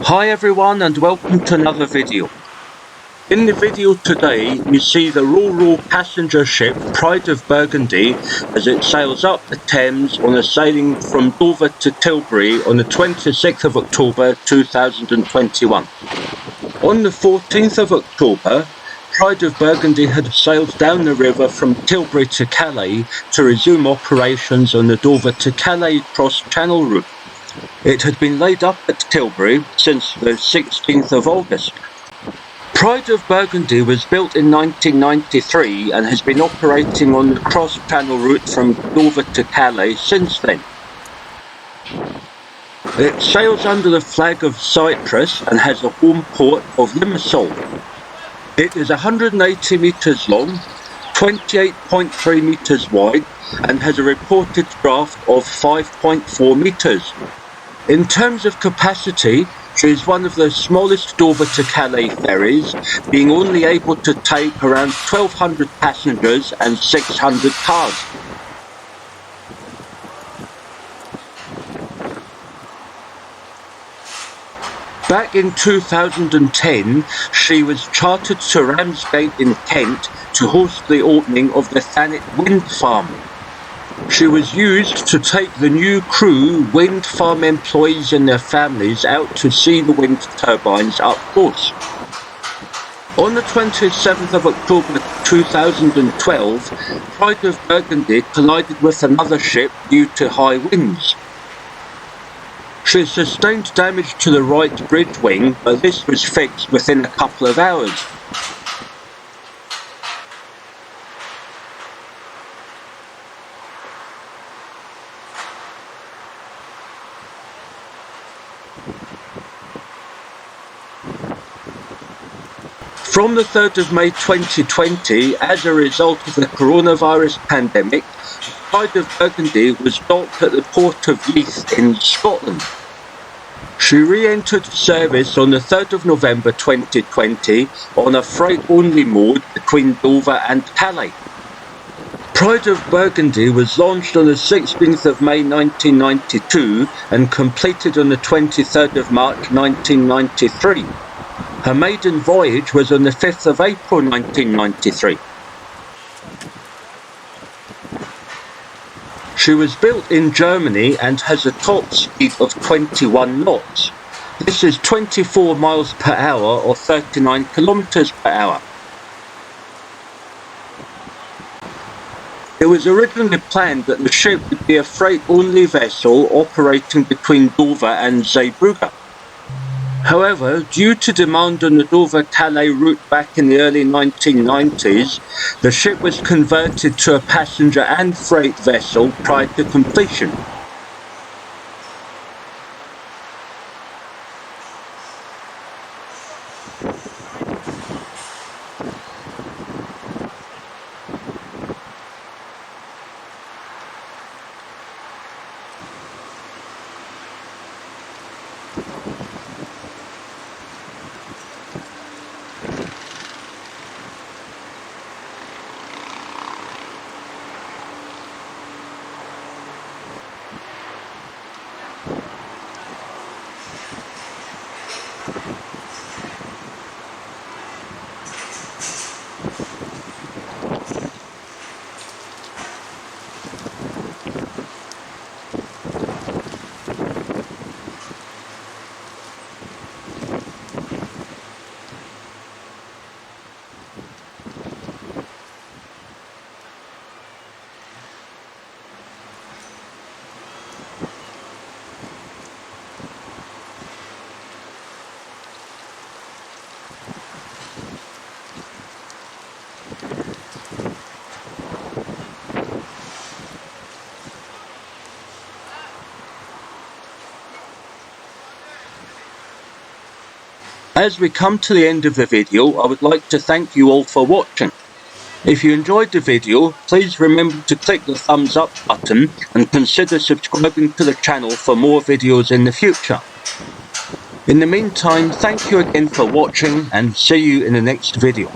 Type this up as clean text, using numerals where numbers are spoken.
Hi everyone and welcome to another video. In the video today you see the rural passenger ship Pride of Burgundy as it sails up the Thames on a sailing from Dover to Tilbury on the 26th of October 2021. On the 14th of October, Pride of Burgundy had sailed down the river from Tilbury to Calais to resume operations on the Dover to Calais cross-channel route. It had been laid up at Tilbury since the 16th of August. Pride of Burgundy was built in 1993 and has been operating on the cross-channel route from Dover to Calais since then. It sails under the flag of Cyprus and has a home port of Limassol. It is 180 metres long, 28.3 metres wide and has a reported draft of 5.4 metres. In terms of capacity, she is one of the smallest Dover to Calais ferries, being only able to take around 1,200 passengers and 600 cars. Back in 2010, she was chartered to Ramsgate in Kent to host the opening of the Thanet wind farm. She was used to take the new crew, wind farm employees and their families out to see the wind turbines up close. On the 27th of October 2012, Pride of Burgundy collided with another ship due to high winds. She sustained damage to the right bridge wing, but this was fixed within a couple of hours. From the 3rd of May 2020, as a result of the coronavirus pandemic, Pride of Burgundy was docked at the port of Leith in Scotland. She re-entered service on the 3rd of November 2020 on a freight-only mode between Dover and Calais. Pride of Burgundy was launched on the 16th of May 1992 and completed on the 23rd of March 1993. Her maiden voyage was on the 5th of April 1993. She was built in Germany and has a top speed of 21 knots. This is 24 miles per hour or 39 kilometers per hour. It was originally planned that the ship would be a freight-only vessel operating between Dover and Zeebrugge. However, due to demand on the Dover-Calais route back in the early 1990s, the ship was converted to a passenger and freight vessel prior to completion. As we come to the end of the video, I would like to thank you all for watching. If you enjoyed the video, please remember to click the thumbs up button and consider subscribing to the channel for more videos in the future. In the meantime, thank you again for watching and see you in the next video.